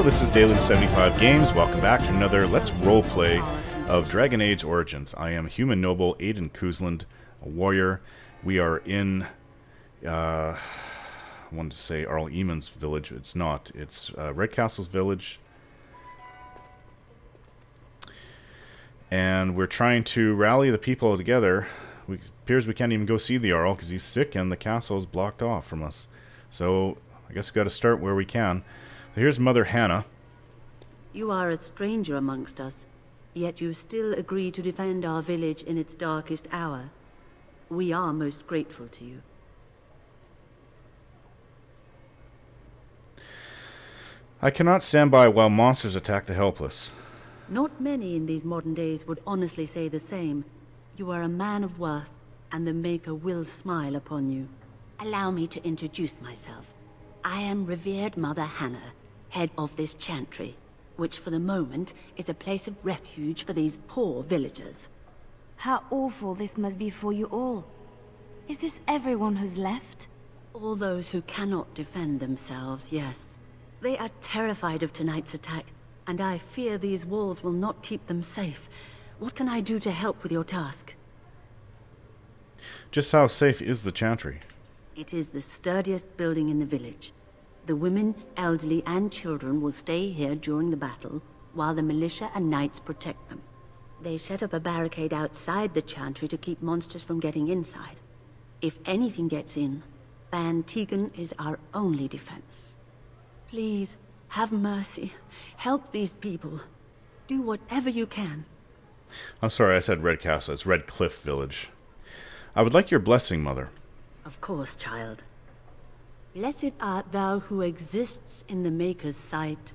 this is Daily75 Games. Welcome back to another Let's Roleplay of Dragon Age Origins. I am human noble Aidan Kuzland, a warrior. We are in, I wanted to say Arl Eamon's village. It's not. It's Redcastle's village. And we're trying to rally the people together. It appears we can't even go see the Arl because he's sick and the castle is blocked off from us. So I guess we've got to start where we can. So here's Mother Hannah. You are a stranger amongst us, yet you still agree to defend our village in its darkest hour. We are most grateful to you. I cannot stand by while monsters attack the helpless. Not many in these modern days would honestly say the same. You are a man of worth, and the Maker will smile upon you. Allow me to introduce myself. I am revered Mother Hannah, head of this chantry, which for the moment is a place of refuge for these poor villagers. How awful this must be for you all. Is this everyone who's left? All those who cannot defend themselves, yes. They are terrified of tonight's attack, and I fear these walls will not keep them safe. What can I do to help with your task? Just how safe is the chantry? It is the sturdiest building in the village. The women, elderly, and children will stay here during the battle, while the militia and knights protect them. They set up a barricade outside the chantry to keep monsters from getting inside. If anything gets in, Ban Tegan is our only defense. Please, have mercy. Help these people. Do whatever you can. I'm sorry, I said Redcastle. It's Redcliffe Village. I would like your blessing, Mother. Of course, child. Blessed art thou who exists in the Maker's sight.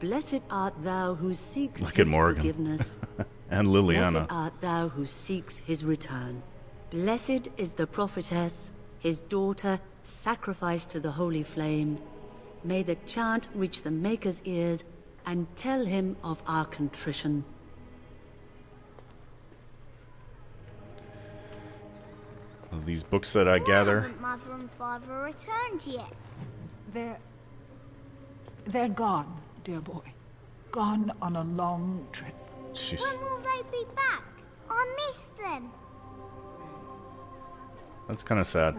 Blessed art thou who seeks his forgiveness. And Liliana. Blessed art thou who seeks his return. Blessed is the prophetess, his daughter, sacrificed to the holy flame. May the chant reach the Maker's ears and tell him of our contrition. These books that I gather. Haven't Mother and Father returned yet? They're gone, dear boy. Gone on a long trip. Jeez. When will they be back? I miss them. That's kind of sad.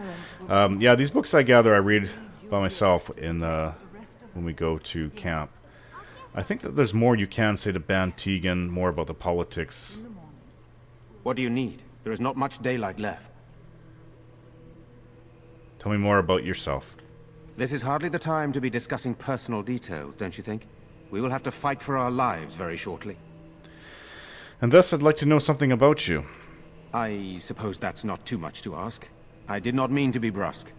Yeah, these books I gather I read by myself in when we go to camp. I think that there's more you can say to Ban Tegan, more about the politics. What do you need? There is not much daylight left. Tell me more about yourself. This is hardly the time to be discussing personal details, don't you think? We will have to fight for our lives very shortly. And thus I'd like to know something about you. I suppose that's not too much to ask. I did not mean to be brusque.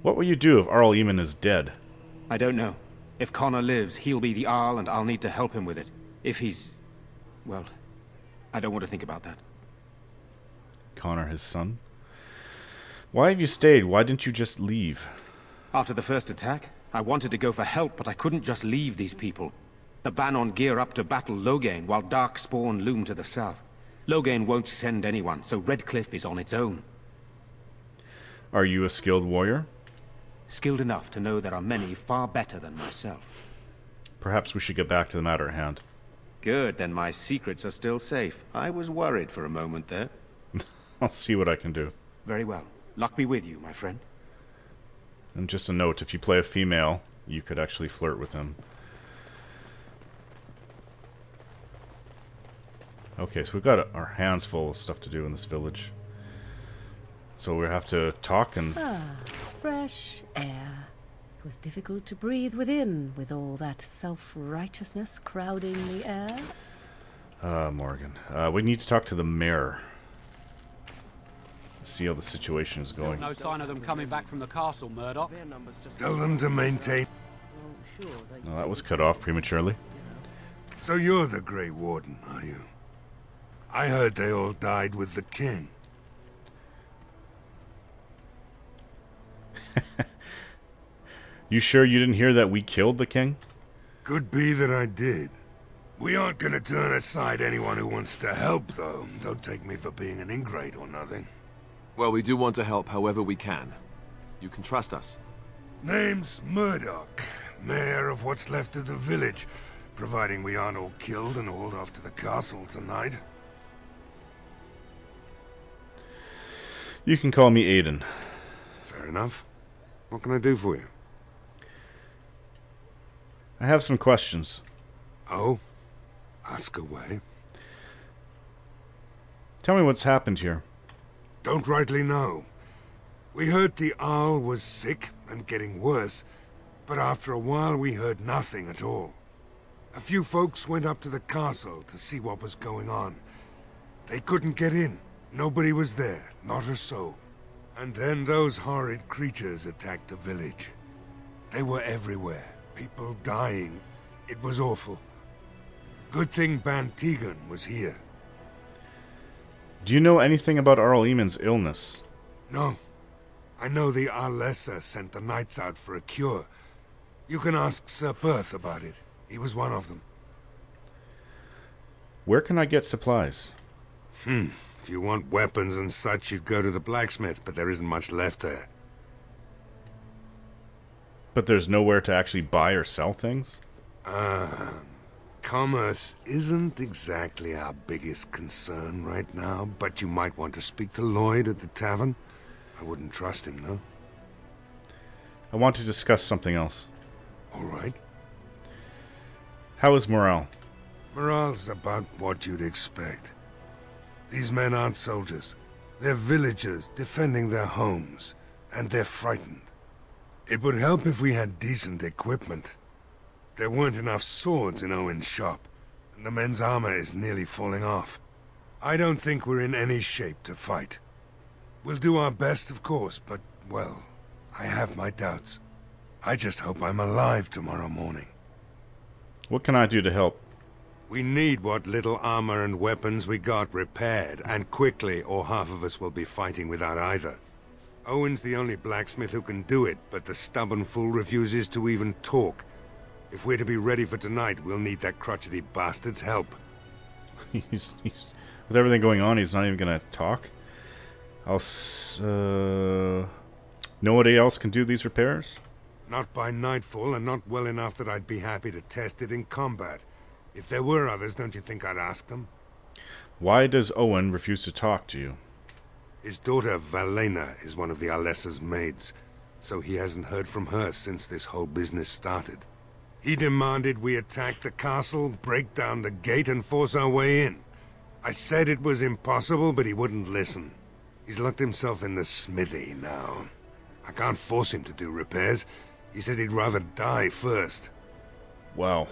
What will you do if Arl Eamon is dead? I don't know. If Connor lives, he'll be the Arl and I'll need to help him with it. If he's... well, I don't want to think about that. Connor, his son? Why have you stayed? Why didn't you just leave? After the first attack, I wanted to go for help, but I couldn't just leave these people. The Bannon gear up to battle Loghain, while Darkspawn loom to the south. Loghain won't send anyone, so Redcliffe is on its own. Are you a skilled warrior? Skilled enough to know there are many far better than myself. Perhaps we should get back to the matter at hand. Good, then my secrets are still safe. I was worried for a moment there. I'll see what I can do. Very well. Luck be with you, my friend. And just a note, if you play a female, you could actually flirt with him. Okay, so we've got our hands full of stuff to do in this village. So we have to talk and... fresh air. It was difficult to breathe within, with all that self-righteousness crowding the air. Morgan. We need to talk to the mayor. See how the situation is going. No sign of them coming back from the castle, Murdoch. Tell them to maintain... Oh, that was cut off prematurely. So you're the Grey Warden, are you? I heard they all died with the king. You sure you didn't hear that we killed the king? Could be that I did. We aren't gonna turn aside anyone who wants to help, though. Don't take me for being an ingrate or nothing. Well, we do want to help however we can. You can trust us. Name's Murdoch. Mayor of what's left of the village, providing we aren't all killed and hauled off to the castle tonight. You can call me Aidan. Fair enough. What can I do for you? I have some questions. Oh? Ask away. Tell me what's happened here. Don't rightly know. We heard the Arl was sick and getting worse, but after a while we heard nothing at all. A few folks went up to the castle to see what was going on. They couldn't get in. Nobody was there, not a soul. And then those horrid creatures attacked the village. They were everywhere, people dying. It was awful. Good thing Bantegan was here. Do you know anything about Arl Eamon's illness? No. I know the Arlessa sent the knights out for a cure. You can ask Sir Perth about it. He was one of them. Where can I get supplies? If you want weapons and such, you'd go to the Blacksmith, but there isn't much left there. But there's nowhere to actually buy or sell things? Commerce isn't exactly our biggest concern right now, but you might want to speak to Lloyd at the tavern. I wouldn't trust him, though. I want to discuss something else. All right. How is morale? Morale's about what you'd expect. These men aren't soldiers. They're villagers defending their homes, and they're frightened. It would help if we had decent equipment. There weren't enough swords in Owen's shop, and the men's armor is nearly falling off. I don't think we're in any shape to fight. We'll do our best, of course, but, well, I have my doubts. I just hope I'm alive tomorrow morning. What can I do to help? We need what little armor and weapons we got repaired, and quickly, or half of us will be fighting without either. Owen's the only blacksmith who can do it, but the stubborn fool refuses to even talk. If we're to be ready for tonight, we'll need that crotchety bastard's help. With everything going on, he's not even going to talk? Nobody else can do these repairs? Not by nightfall, and not well enough that I'd be happy to test it in combat. If there were others, don't you think I'd ask them? Why does Owen refuse to talk to you? His daughter, Valena, is one of the Arlessa's maids, so he hasn't heard from her since this whole business started. He demanded we attack the castle, break down the gate, and force our way in. I said it was impossible, but he wouldn't listen. He's locked himself in the smithy now. I can't force him to do repairs. He said he'd rather die first. Wow.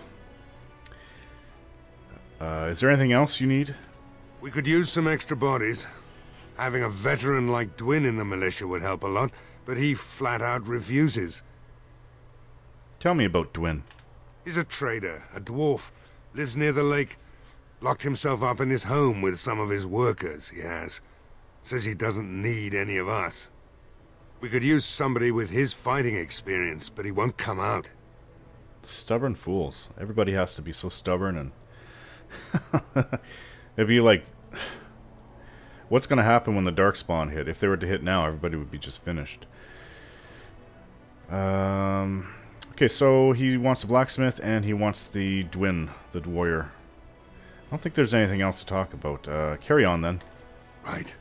Is there anything else you need? We could use some extra bodies. Having a veteran like Dwin in the militia would help a lot, but he flat out refuses. Tell me about Dwin. He's a trader, a dwarf, lives near the lake. Locked himself up in his home with some of his workers, he has. Says he doesn't need any of us. We could use somebody with his fighting experience, but he won't come out. Stubborn fools. Everybody has to be so stubborn, and it'd be like, what's going to happen when the Darkspawn hit? If they were to hit now, everybody would be just finished. Okay, so he wants the blacksmith, and he wants the Dwin, the warrior. I don't think there's anything else to talk about. Carry on, then. Right.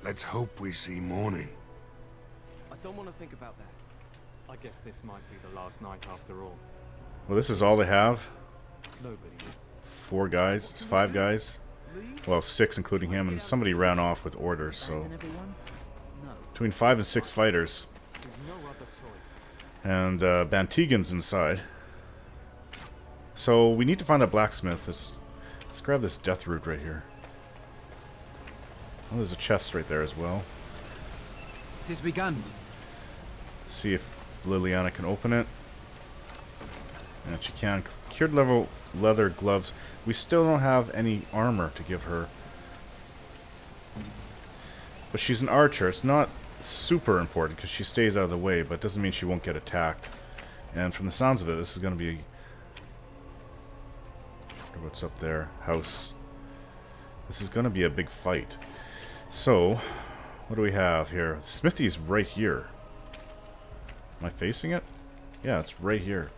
Let's hope we see morning. I don't want to think about that. I guess this might be the last night after all. Well, this is all they have? Nobody is. 4 guys? 5 guys? Well, 6 including him, and somebody ran off with orders, so... Between 5 and 6 fighters. And Bantegan's inside. So we need to find that blacksmith. Let's grab this death root right here. Oh, there's a chest right there as well. Tis begun. See if Liliana can open it. And she can. Cured level leather gloves. We still don't have any armor to give her. But she's an archer. It's not super important because she stays out of the way, but it doesn't mean she won't get attacked. And from the sounds of it, this is going to be... What's up there? House. This is going to be a big fight. So, what do we have here? Smithy's right here. Am I facing it? Yeah, it's right here.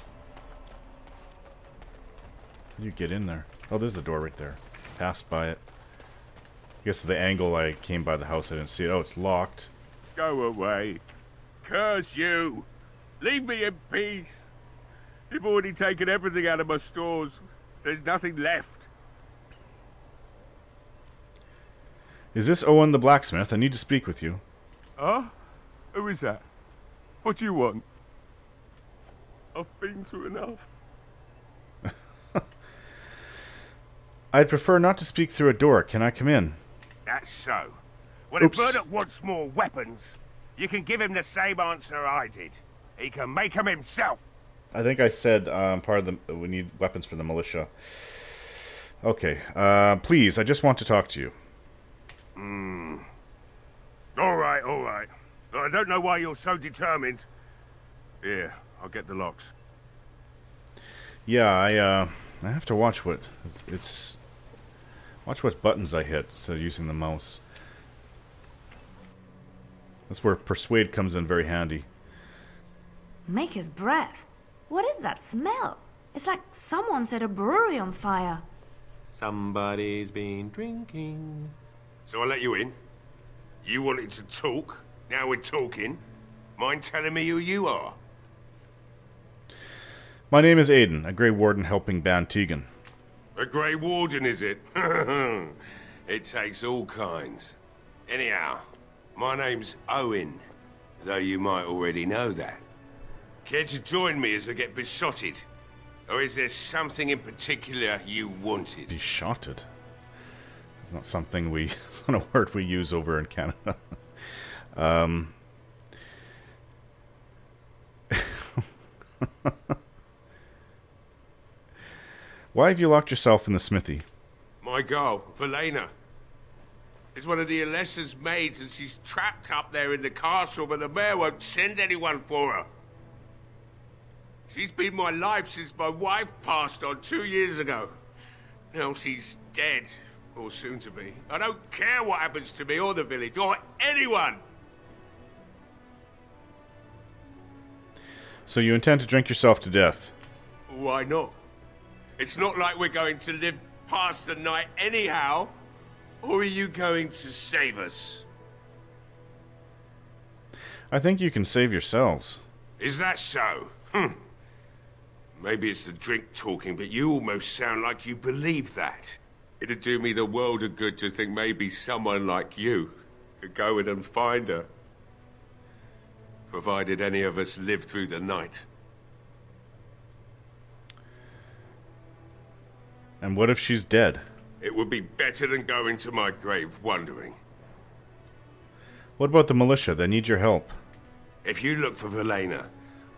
How do you get in there? Oh, there's the door right there. Passed by it. I guess the angle I came by the house, I didn't see it. Oh, it's locked. Go away. Curse you. Leave me in peace. You've already taken everything out of my stores. There's nothing left. Is this Owen the blacksmith? I need to speak with you. Huh? Who is that? What do you want? I've been through enough. I'd prefer not to speak through a door. Can I come in? That's so. Well, if Murdoch wants more weapons, you can give him the same answer I did. He can make them himself. I think I said part of the we need weapons for the militia. Okay, please, I just want to talk to you. All right, all right. I don't know why you're so determined. Here, I'll get the locks. Yeah, I have to watch what buttons I hit instead of using the mouse. That's where persuade comes in very handy. Maker's breath. What is that smell? It's like someone set a brewery on fire. Somebody's been drinking. So I let you in. You wanted to talk. Now we're talking. Mind telling me who you are? My name is Aidan, a Grey Warden helping Ban Tegan. A Grey Warden, is it? It takes all kinds. Anyhow, my name's Owen, though you might already know that. Care to join me as I get besotted? Or is there something in particular you wanted? Besotted? It's not something we... It's not a word we use over in Canada. Why have you locked yourself in the smithy? My girl, Velena, is one of the Alessa's maids, and she's trapped up there in the castle, but the mayor won't send anyone for her. She's been my life since my wife passed on 2 years ago. Now she's dead, or soon to be. I don't care what happens to me or the village, or anyone! So you intend to drink yourself to death? Why not? It's not like we're going to live past the night anyhow. Or are you going to save us? I think you can save yourselves. Is that so? Maybe it's the drink talking, but you almost sound like you believe that. It'd do me the world of good to think maybe someone like you could go in and find her. Provided any of us live through the night. And what if she's dead? It would be better than going to my grave wondering. What about the militia? They need your help. If you look for Velena,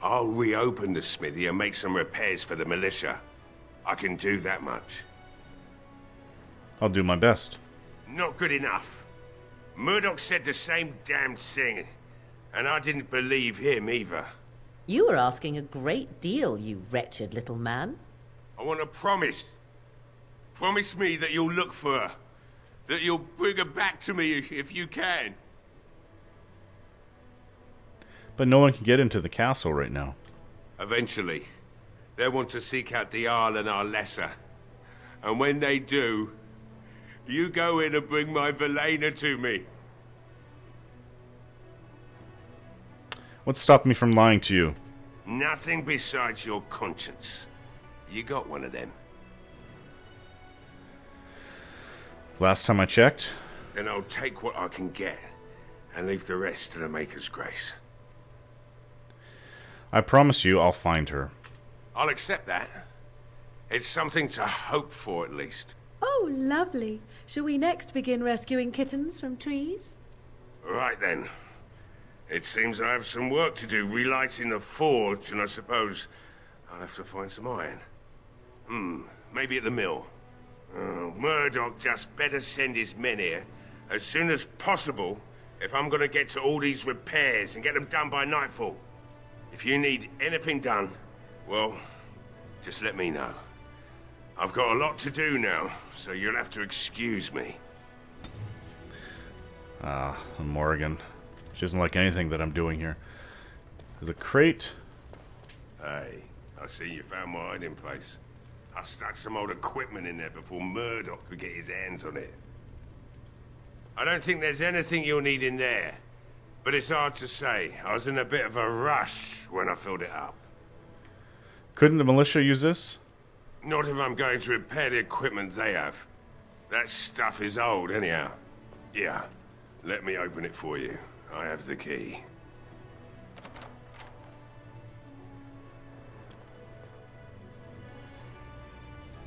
I'll reopen the smithy and make some repairs for the militia. I can do that much. I'll do my best. Not good enough. Murdoch said the same damn thing, and I didn't believe him either. You were asking a great deal, you wretched little man. I want a promise. Promise me that you'll look for her. That you'll bring her back to me if you can. But no one can get into the castle right now. Eventually. They'll want to seek out the Arl and our lesser. And when they do, you go in and bring my Velena to me. What's stopping me from lying to you? Nothing besides your conscience. You got one of them. Last time I checked. Then I'll take what I can get and leave the rest to the Maker's grace. I promise you I'll find her. I'll accept that. It's something to hope for, at least. Oh, lovely. Shall we next begin rescuing kittens from trees? Right then. It seems I have some work to do relighting the forge, and I suppose I'll have to find some iron. Maybe at the mill. Oh, Murdoch just better send his men here as soon as possible if I'm gonna get to all these repairs and get them done by nightfall. If you need anything done, well, just let me know. I've got a lot to do now, so you'll have to excuse me. Morgan. She doesn't like anything that I'm doing here. There's a crate. Hey, I see you found my hiding place. I stuck some old equipment in there before Murdoch could get his hands on it. I don't think there's anything you'll need in there, but it's hard to say. I was in a bit of a rush when I filled it up. Couldn't the militia use this? Not if I'm going to repair the equipment they have. That stuff is old, anyhow. Yeah, let me open it for you. I have the key.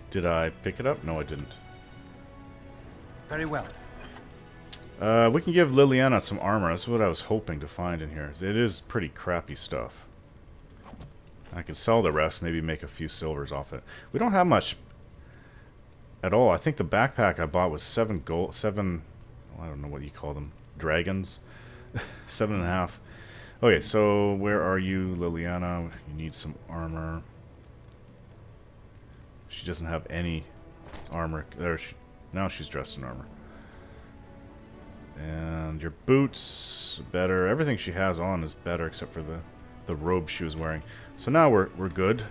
Did I pick it up? No, I didn't. Very well. We can give Liliana some armor. That's what I was hoping to find in here. It is pretty crappy stuff. I can sell the rest, maybe make a few silvers off it. We don't have much at all. I think the backpack I bought was 7 gold, 7, I don't know what you call them, dragons, 7.5. Okay, so where are you, Liliana? You need some armor. She doesn't have any armor. There, now she's dressed in armor. And your boots, better. Everything she has on is better except for the robe she was wearing. So now we're good.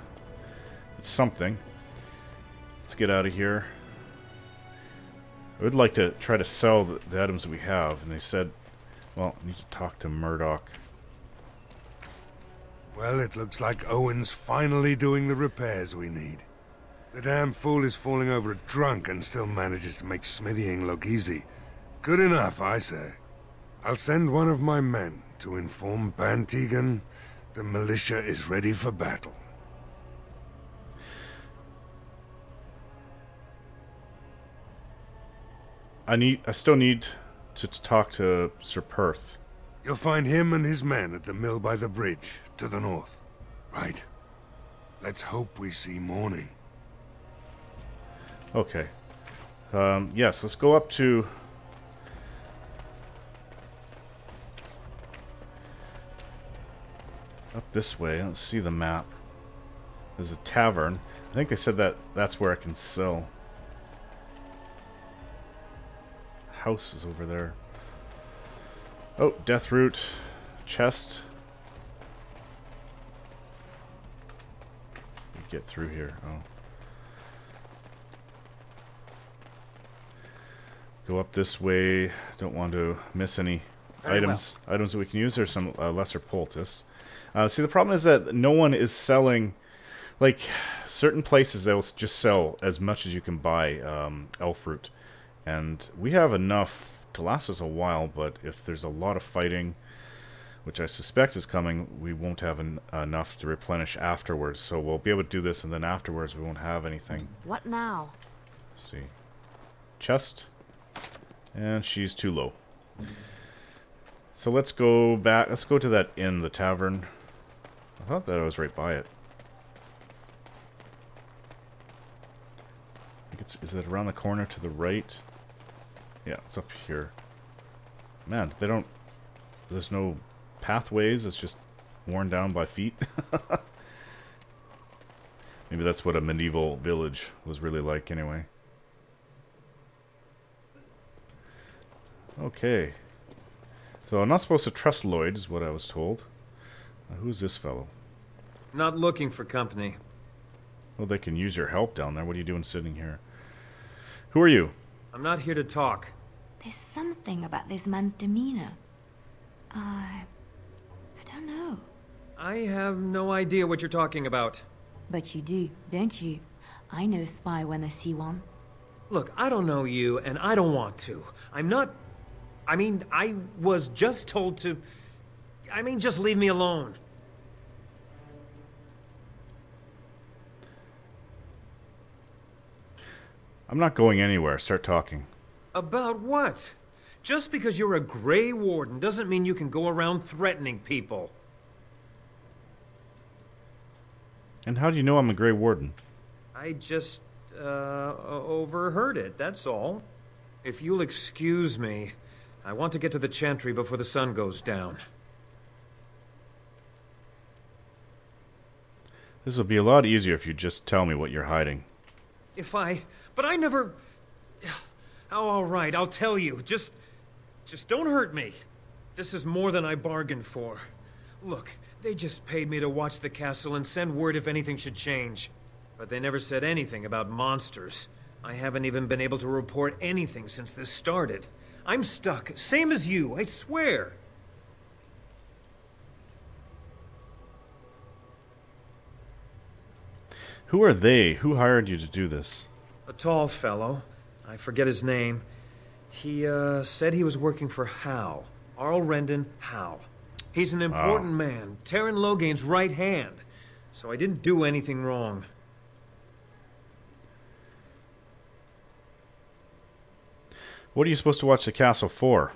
It's something. Let's get out of here. I would like to try to sell the items that we have. And they said, well, I need to talk to Murdoch. Well, it looks like Owen's finally doing the repairs we need. The damn fool is falling over drunk and still manages to make smithying look easy. Good enough, I say. I'll send one of my men to inform Bantegan the militia is ready for battle. I still need to talk to Sir Perth. You'll find him and his men at the mill by the bridge, to the north. Right. Let's hope we see morning. Okay. Yes, let's go up to... up this way. Let's see the map. There's a tavern. I think they said that that's where I can sell. House is over there. Oh, death root. Chest. Get through here. Oh. Go up this way. Don't want to miss any items that we can use. There's some lesser poultice. See, the problem is that no one is selling, like, certain places they'll just sell as much as you can buy elf fruit. And we have enough to last us a while, but if there's a lot of fighting, which I suspect is coming, we won't have enough to replenish afterwards. So we'll be able to do this, and then afterwards we won't have anything. What now? Let's see. Chest. And she's too low. So let's go back. Let's go to that inn, the tavern. I thought that I was right by it. I think is it around the corner to the right? Yeah, it's up here. Man, they don't... There's no pathways. It's just worn down by feet. Maybe that's what a medieval village was really like anyway. Okay. So I'm not supposed to trust Lloyd, is what I was told. Who's this fellow? Not looking for company. Well, they can use your help down there. What are you doing sitting here? Who are you? I'm not here to talk. There's something about this man's demeanor. I don't know. I have no idea what you're talking about. But you do, don't you? I know spy when I see one. Look, I don't know you, and I don't want to. I'm not... I mean, I was just told to... I mean, just leave me alone. I'm not going anywhere. Start talking. About what? Just because you're a Grey Warden doesn't mean you can go around threatening people. And how do you know I'm a Grey Warden? I just, overheard it, that's all. If you'll excuse me, I want to get to the Chantry before the sun goes down. This will be a lot easier if you just tell me what you're hiding. But I never... Oh, all right, I'll tell you. Just don't hurt me. This is more than I bargained for. Look, They just paid me to watch the castle and send word if anything should change. But they never said anything about monsters. I haven't even been able to report anything since this started. I'm stuck, same as you, I swear. Who are they? Who hired you to do this? A tall fellow. I forget his name. He, said he was working for Howe. Arl Rendon Howe. He's an important man, Terran Logain's right hand. So I didn't do anything wrong. What are you supposed to watch the castle for?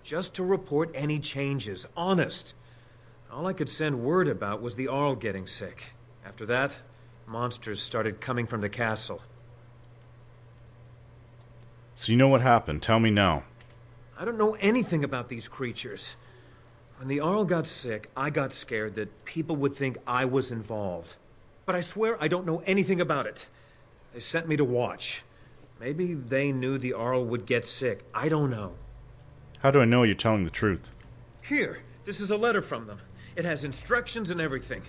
Just to report any changes, honest. All I could send word about was the Arl getting sick. After that, monsters started coming from the castle. So you know what happened. Tell me now. I don't know anything about these creatures. When the Arl got sick, I got scared that people would think I was involved. But I swear I don't know anything about it. They sent me to watch. Maybe they knew the Arl would get sick. I don't know. How do I know you're telling the truth? Here, this is a letter from them. It has instructions and everything.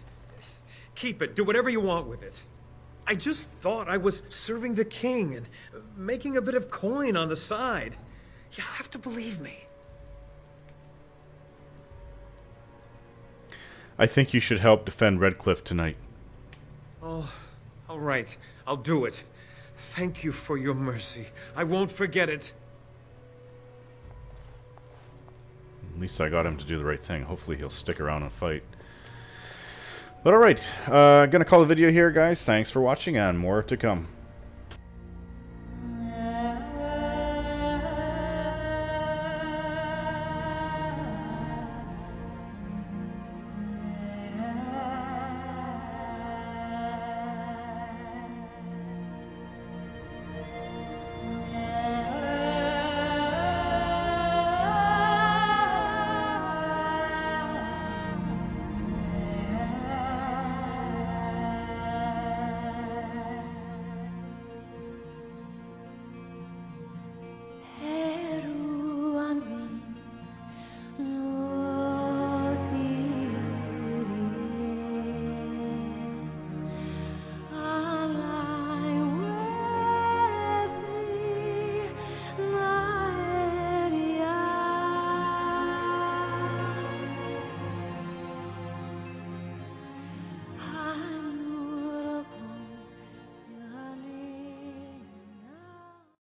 Keep it. Do whatever you want with it. I just thought I was serving the king and making a bit of coin on the side. You have to believe me. I think you should help defend Redcliffe tonight. Oh, all right. I'll do it. Thank you for your mercy. I won't forget it. At least I got him to do the right thing. Hopefully he'll stick around and fight. But alright, gonna call the video here, guys. Thanks for watching, and more to come.